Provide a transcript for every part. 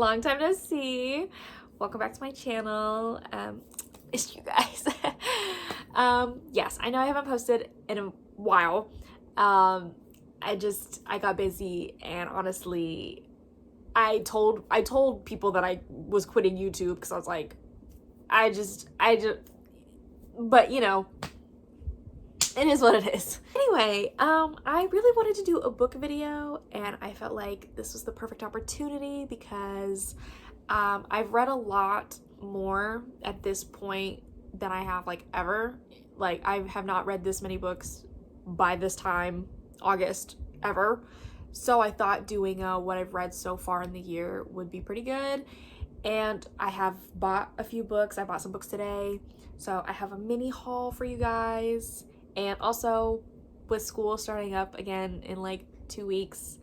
Long time no see. Welcome back to my channel. Missed you guys. Yes, I know I haven't posted in a while. I got busy, and honestly, I told people that I was quitting YouTube because I was like, but you know, it is what it is. Anyway, I really wanted to do a book video, and I felt like this was the perfect opportunity because I've read a lot more at this point than I have ever. I have not read this many books by this time, August, ever. So I thought doing what I've read so far in the year would be pretty good. And I have bought a few books. I bought some books today. So I have a mini haul for you guys. And also, with school starting up again in 2 weeks,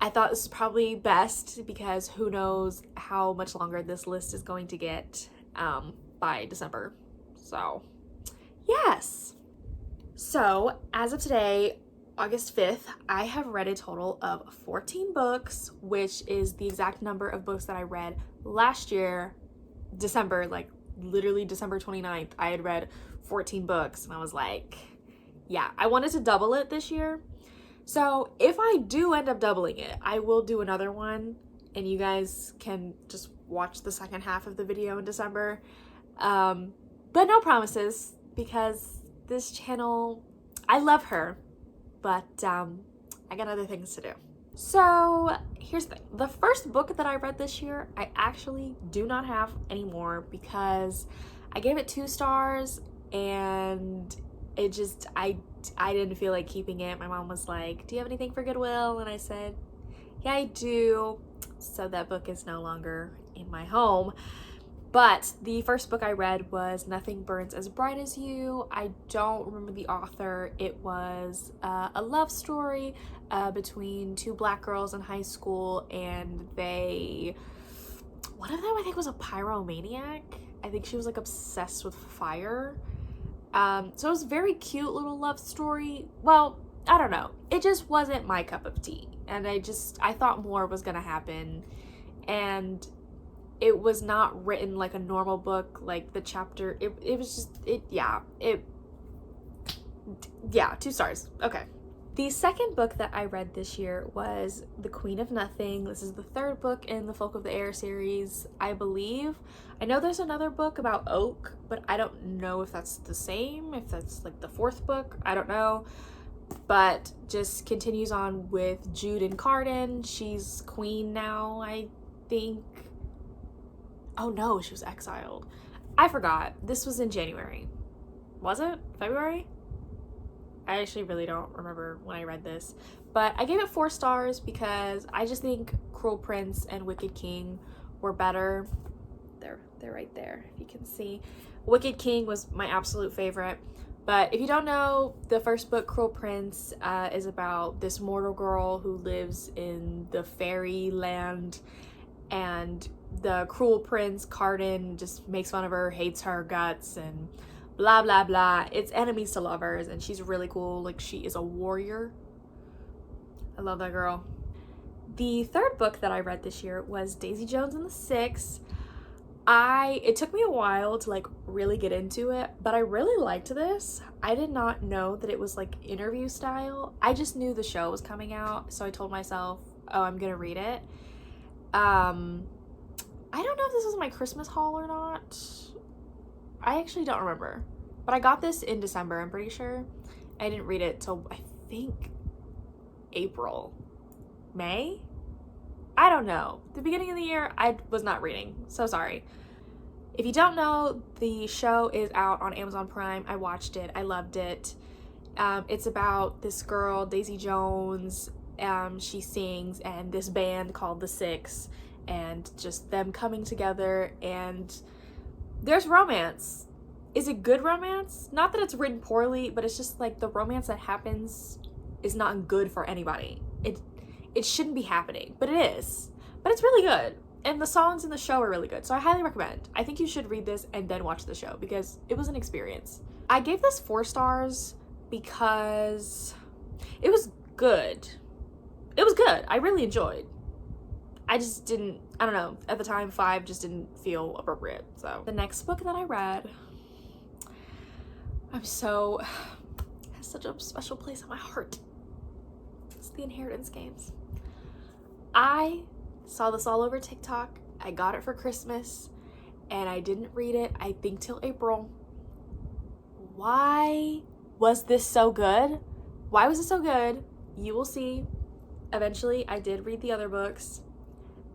I thought this was probably best because who knows how much longer this list is going to get by December. So, yes. So, as of today, August 5th, I have read a total of 14 books, which is the exact number of books that I read last year, December, literally December 29th. I had read 14 books, and I was like, yeah, I wanted to double it this year. So if I do end up doubling it, I will do another one, and you guys can just watch the second half of the video in December. But no promises, because this channel, I love her, but I got other things to do. So here's the thing. The first book that I read this year, I actually do not have anymore because I gave it 2 stars, and it just, I didn't feel like keeping it. My mom was like, do you have anything for Goodwill? And I said, yeah, I do. So that book is no longer in my home. But the first book I read was Nothing Burns as Bright as You. I don't remember the author. It was a love story between 2 black girls in high school, and one of them I think was a pyromaniac. I think she was obsessed with fire. So it was a very cute little love story. Well, I don't know. It just wasn't my cup of tea. And I thought more was gonna happen. And it was not written like a normal book, the chapter, it was just, 2 stars. Okay. The second book that I read this year was The Queen of Nothing. This is the 3rd book in the Folk of the Air series, I believe. I know there's another book about Oak, but I don't know if that's the same, if that's the 4th book, I don't know. But just continues on with Jude and Cardan. She's queen now, I think. Oh no, she was exiled. I forgot. This was in January. Was it? February? I actually really don't remember when I read this. But I gave it 4 stars because I just think Cruel Prince and Wicked King were better. They're right there, if you can see. Wicked King was my absolute favorite. But if you don't know, the first book, Cruel Prince, is about this mortal girl who lives in the fairy land, and the cruel prince, Cardan, just makes fun of her, hates her guts, and blah, blah, blah. It's enemies to lovers, and she's really cool. She is a warrior. I love that girl. The 3rd book that I read this year was Daisy Jones and the Six. It took me a while to really get into it, but I really liked this. I did not know that it was interview style. I just knew the show was coming out, so I told myself, oh, I'm gonna read it. I don't know if this was my Christmas haul or not. I actually don't remember. But I got this in December, I'm pretty sure. I didn't read it till, I think, April. May? I don't know. The beginning of the year, I was not reading. So sorry. If you don't know, the show is out on Amazon Prime. I watched it. I loved it. It's about this girl, Daisy Jones. She sings, and this band called The Six, and just them coming together, and there's romance. Is it good romance? Not that it's written poorly, but it's just the romance that happens is not good for anybody. It shouldn't be happening, but it is. But it's really good, and the songs in the show are really good, so I highly recommend. I think you should read this and then watch the show because it was an experience. I gave this 4 stars because it was good. It was good. I really enjoyed. I just didn't, I don't know, at the time 5 just didn't feel appropriate. So the next book that I read, has such a special place in my heart. It's The Inheritance Games. I saw this all over TikTok. I got it for Christmas and I didn't read it, I think, till April. Why was this so good? Why was it so good? You will see. Eventually, I did read the other books.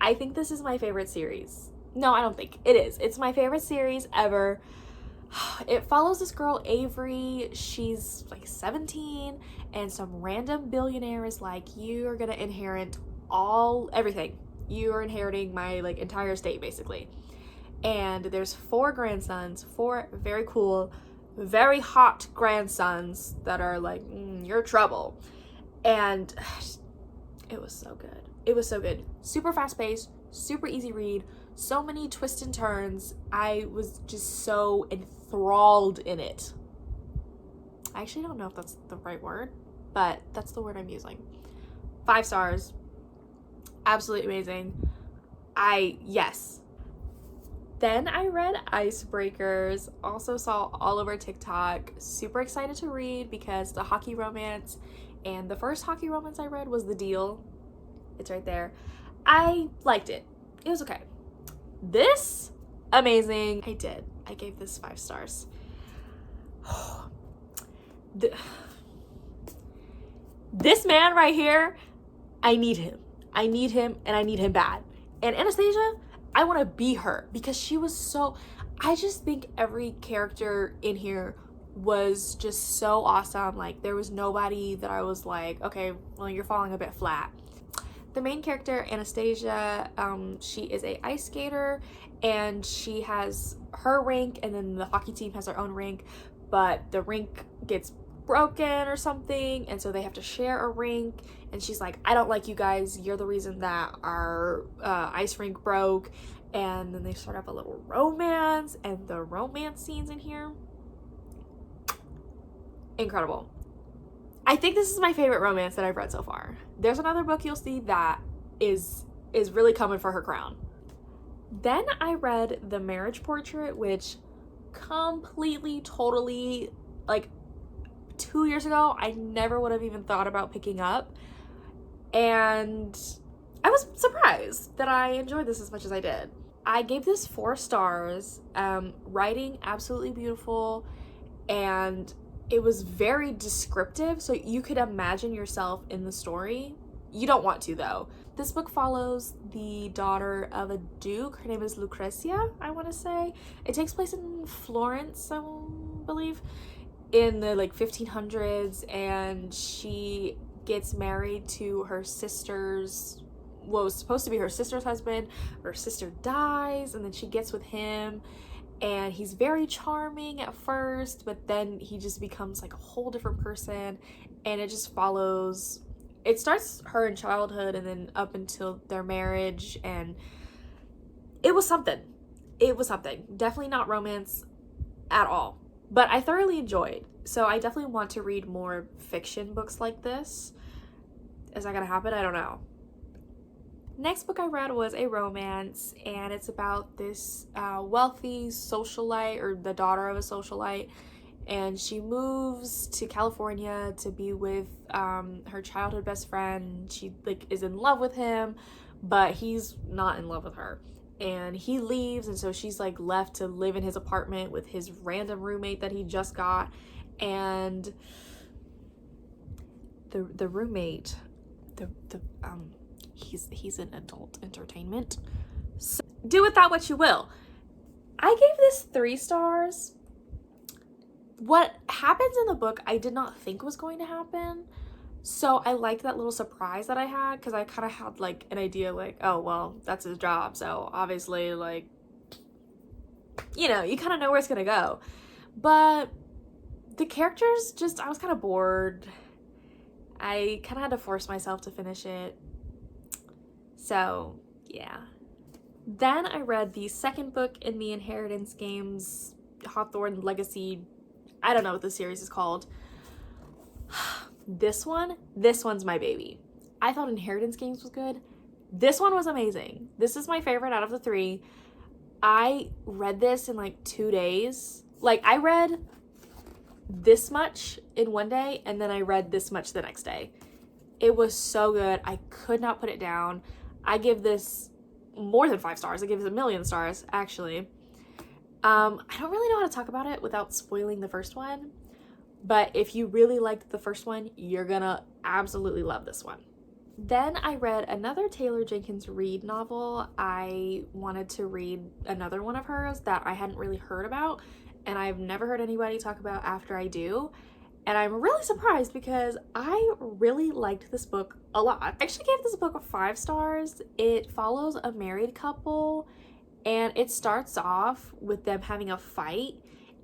I think this is my favorite series. No, I don't think. It is. It's my favorite series ever. It follows this girl, Avery. She's like 17, and some random billionaire is like, you are gonna inherit everything. You are inheriting my like entire estate, basically. And there's 4 grandsons, 4 very cool, very hot grandsons that are like, you're trouble. And it was so good. It was so good. Super fast paced, super easy read, so many twists and turns. I was just so enthralled in it. I actually don't know if that's the right word, but that's the word I'm using. 5 stars. Absolutely amazing. Yes. Then I read Icebreakers, also saw all over TikTok. Super excited to read because the hockey romance, and the first hockey romance I read was The Deal. It's right there. I liked it. It was okay. This, amazing. I gave this 5 stars. This man right here, I need him. I need him, and I need him bad. And Anastasia, I want to be her because she was so, I just think every character in here was just so awesome. Like, there was nobody that I was like, okay, well, you're falling a bit flat. The main character, Anastasia, she is a ice skater, and she has her rink, and then the hockey team has their own rink, but the rink gets broken or something, and so they have to share a rink. And she's like, I don't like you guys, you're the reason that our ice rink broke. And then they start up a little romance, and the romance scenes in here, incredible. I think this is my favorite romance that I've read so far. There's another book you'll see that is really coming for her crown. Then I read The Marriage Portrait, which completely, totally, like 2 years ago, I never would have even thought about picking up. And I was surprised that I enjoyed this as much as I did. I gave this 4 stars. Writing, absolutely beautiful, and it was very descriptive, so you could imagine yourself in the story. You don't want to, though. This book follows the daughter of a duke. Her name is Lucrezia, I want to say. It takes place in Florence, I believe, in the like 1500s, and she gets married to her sister's, what was supposed to be her sister's husband. Her sister dies, and then she gets with him, and he's very charming at first, but then he just becomes like a whole different person. And it just follows, it starts her in childhood and then up until their marriage, and it was something. Definitely not romance at all, but I thoroughly enjoyed. So I definitely want to read more fiction books like this. Is that gonna happen? I don't know. Next book I read was a romance, and it's about this wealthy socialite, or the daughter of a socialite, and she moves to California to be with her childhood best friend. She like is in love with him, but he's not in love with her, and he leaves, and so she's like left to live in his apartment with his random roommate that he just got. And the roommate, he's an adult entertainment, so do with that what you will. I gave this 3 stars. What happens in the book I did not think was going to happen, so I liked that little surprise that I had, because I kind of had like an idea like, oh well, that's his job, so obviously, like, you know, you kind of know where it's gonna go. But the characters, just, I was kind of bored. I kind of had to force myself to finish it. So, yeah. Then I read the second book in the Inheritance Games Hawthorne Legacy. I don't know what the series is called. This one's my baby. I thought Inheritance Games was good. This one was amazing. This is my favorite out of the three. I read this in like 2 days. Like, I read this much in one day, and then I read this much the next day. It was so good. I could not put it down. I give this more than 5 stars. I give this 1,000,000 stars, actually. I don't really know how to talk about it without spoiling the first one, but if you really liked the first one, you're gonna absolutely love this one. Then I read another Taylor Jenkins Reid novel. I wanted to read another one of hers that I hadn't really heard about, and I've never heard anybody talk about after I do. And I'm really surprised because I really liked this book a lot. I actually gave this book 5 stars. It follows a married couple, and it starts off with them having a fight,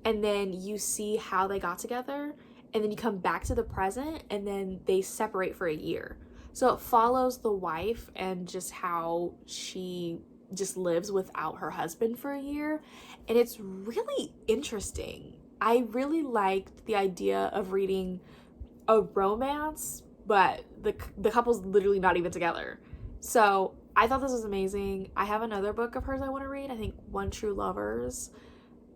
and then you see how they got together, and then you come back to the present, and then they separate for a year. So it follows the wife and just how she just lives without her husband for a year, and it's really interesting. I really liked the idea of reading a romance, but the couple's literally not even together. So I thought this was amazing. I have another book of hers I want to read. I think One True Lovers.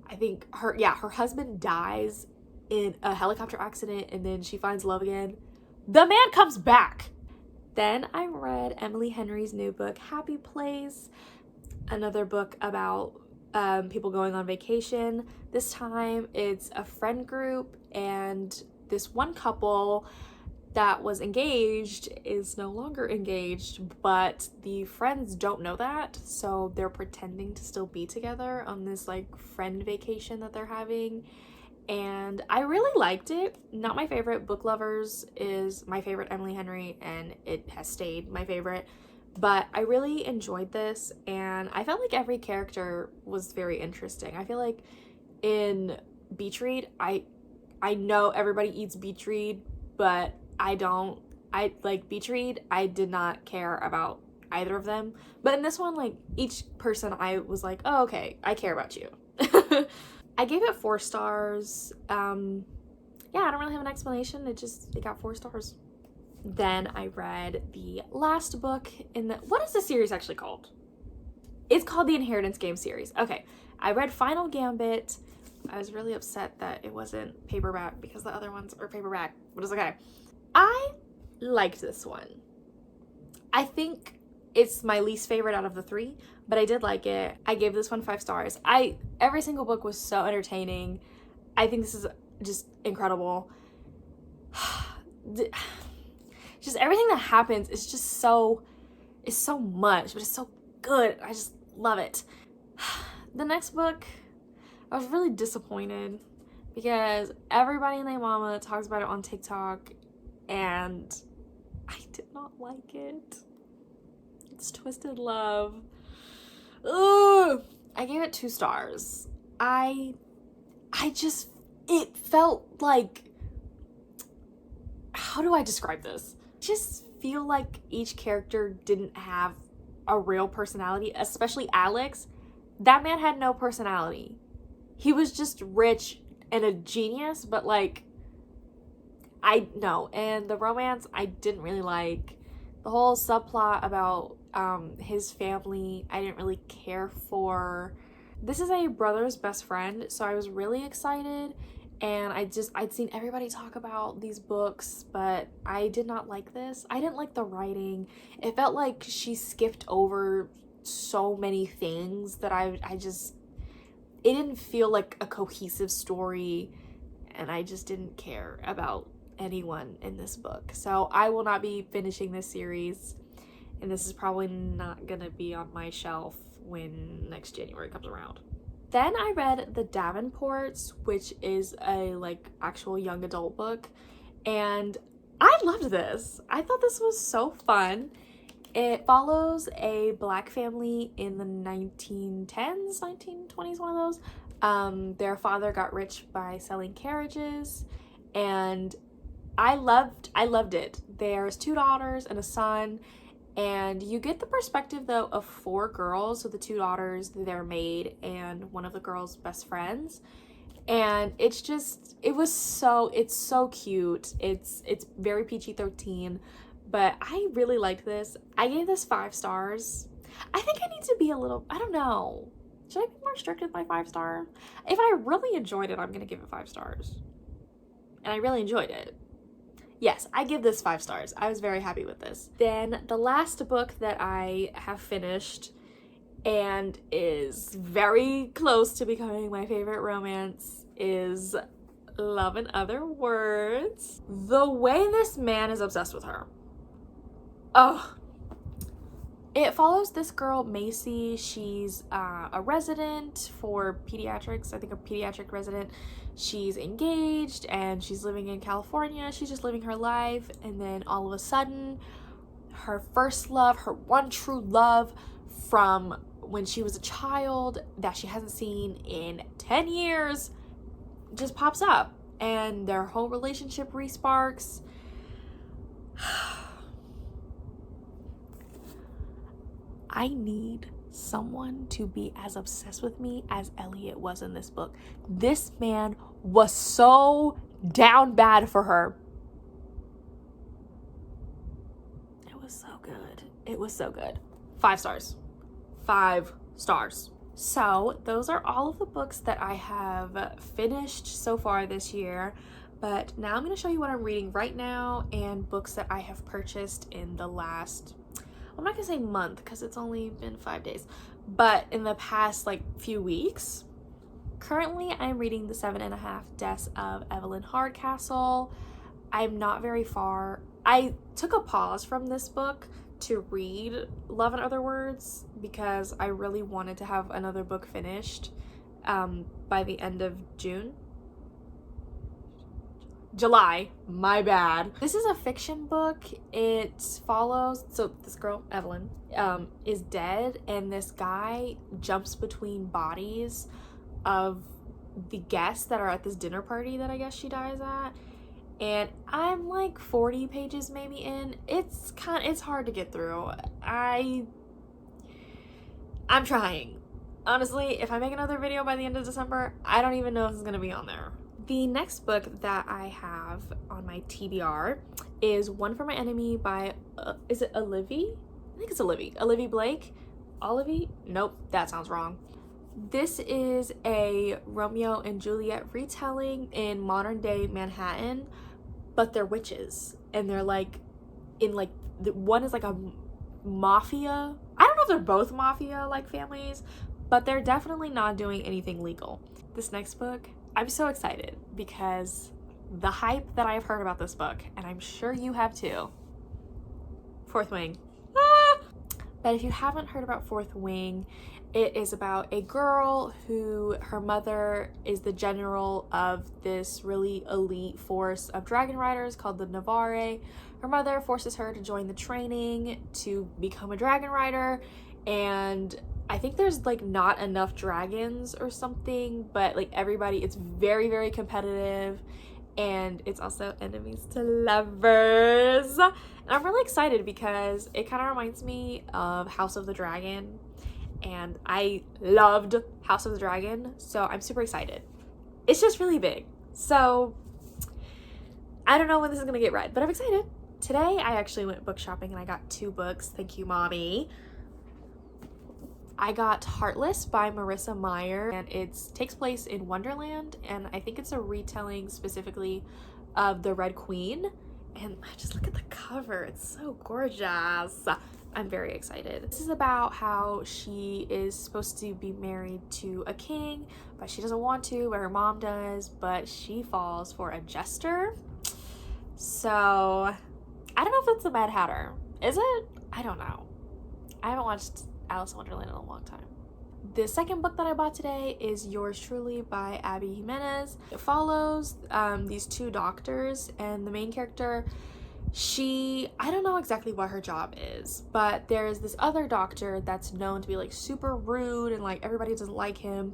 I think her husband dies in a helicopter accident, and then she finds love again. The man comes back. Then I read Emily Henry's new book, Happy Place, another book about people going on vacation. This time it's a friend group, and this one couple that was engaged is no longer engaged, but the friends don't know that, so they're pretending to still be together on this like friend vacation that they're having. And I really liked it. Not my favorite. Book Lovers is my favorite Emily Henry, and it has stayed my favorite. But I really enjoyed this, and I felt like every character was very interesting. I feel like in Beach Read, I know everybody eats Beach Read, but I don't. I like Beach Read. I did not care about either of them. But in this one, like, each person I was like, oh, okay, I care about you. I gave it 4 stars. Yeah, I don't really have an explanation. It got 4 stars. Then I read the last book in the, what is the series actually called? It's called the Inheritance Game series. Okay, I read Final Gambit. I was really upset that it wasn't paperback because the other ones are paperback, but it's okay. I liked this one. I think it's my least favorite out of the 3, but I did like it. I gave this one 5 stars. Every single book was so entertaining. I think this is just incredible. Just everything that happens is just so much, but it's so good. I just love it. The next book, I was really disappointed because everybody and their mama talks about it on TikTok, and I did not like it. It's Twisted Love. Ugh. I gave it 2 stars. It felt like, how do I describe this? Just feel like each character didn't have a real personality, especially Alex. That man had no personality. He was just rich and a genius, but like, and the romance I didn't really like. The whole subplot about his family I didn't really care for. This is a brother's best friend, so I was really excited, and I'd seen everybody talk about these books, but I did not like this. I didn't like the writing. It felt like she skipped over so many things that it didn't feel like a cohesive story, and I just didn't care about anyone in this book. So I will not be finishing this series, and this is probably not gonna be on my shelf when next January comes around. Then I read The Davenports, which is a like actual young adult book, and I loved this. I thought this was so fun. It follows a black family in the 1910s, 1920s, one of those. Their father got rich by selling carriages, and I loved it. There's 2 daughters and a son, and you get the perspective though of 4 girls. So the 2 daughters, their maid, and one of the girls' best friends. And it's so cute. It's very PG-13, but I really liked this. I gave this 5 stars. I think I need to be a little, I don't know. Should I be more strict with my 5-star? If I really enjoyed it, I'm gonna give it 5 stars. And I really enjoyed it. Yes, I give this 5 stars. I was very happy with this. Then the last book that I have finished and is very close to becoming my favorite romance is Love in Other Words. The way this man is obsessed with her. Oh. It follows this girl, Macy. She's a resident for pediatrics, I think a pediatric resident. She's engaged and she's living in California. She's just living her life. And then all of a sudden, her first love, her one true love from when she was a child that she hasn't seen in 10 years just pops up. And their whole relationship resparks. I need someone to be as obsessed with me as Elliot was in this book. This man was so down bad for her. It was so good. It was so good. 5 stars. 5 stars. So those are all of the books that I have finished so far this year. But now I'm going to show you what I'm reading right now and books that I have purchased in the last, I'm not gonna say month because it's only been 5 days, but in the past like few weeks. Currently, I'm reading The 7.5 Deaths of Evelyn Hardcastle. I'm not very far. I took a pause from this book to read Love in Other Words because I really wanted to have another book finished by the end of July, my bad. This is a fiction book. It follows, so this girl, Evelyn, is dead, and this guy jumps between bodies of the guests that are at this dinner party that I guess she dies at. And I'm like 40 pages maybe in. It's hard to get through. I'm trying. Honestly, if I make another video by the end of December, I don't even know if it's gonna be on there. The next book that I have on my TBR is One for My Enemy by, is it Olivia? I think it's Olivia. Olivia Blake? Olivia? Nope, that sounds wrong. This is a Romeo and Juliet retelling in modern day Manhattan, but they're witches. And they're like, one is like a mafia. I don't know if they're both mafia like families, but they're definitely not doing anything legal. This next book, I'm so excited because the hype that I've heard about this book, and I'm sure you have too. Fourth Wing. Ah! But if you haven't heard about Fourth Wing, it is about a girl who, her mother is the general of this really elite force of dragon riders called the Navarre. Her mother forces her to join the training to become a dragon rider, and I think there's like not enough dragons or something, but like everybody, it's very, very competitive, and it's also enemies to lovers. And I'm really excited because it kind of reminds me of House of the Dragon, and I loved House of the Dragon, so I'm super excited. It's just really big, so I don't know when this is gonna get read, but I'm excited. Today I actually went book shopping and I got 2 books. Thank you, mommy. I got Heartless by Marissa Meyer, and it takes place in Wonderland, and I think it's a retelling specifically of the Red Queen. And just look at the cover, it's so gorgeous. I'm very excited. This is about how she is supposed to be married to a king, but she doesn't want to, but her mom does, but she falls for a jester. So I don't know if it's the Mad Hatter. Is it? I don't know. I haven't watched Alice in Wonderland in a long time. The second book that I bought today is Yours Truly by Abby Jimenez. It follows these 2 doctors, and the main character, I don't know exactly what her job is, but there's this other doctor that's known to be like super rude and like everybody doesn't like him,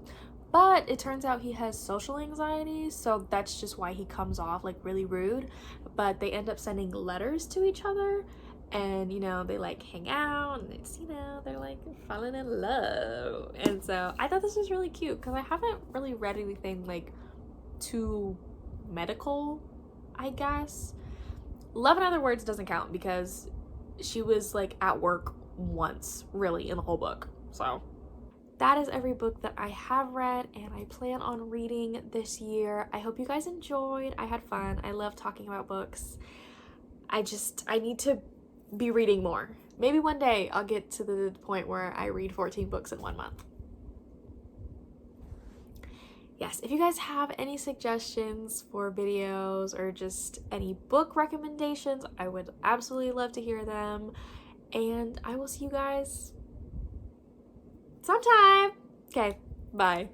but it turns out he has social anxiety, so that's just why he comes off like really rude. But they end up sending letters to each other, and you know, they like hang out, and it's, you know, they're like falling in love. And so I thought this was really cute because I haven't really read anything like too medical, I guess. Love in Other Words doesn't count because she was like at work once, really, in the whole book. So that is every book that I have read and I plan on reading this year. I hope you guys enjoyed. I had fun. I love talking about books. I need to be reading more. Maybe one day I'll get to the point where I read 14 books in 1 month. Yes, if you guys have any suggestions for videos or just any book recommendations, I would absolutely love to hear them. And I will see you guys sometime. Okay, bye.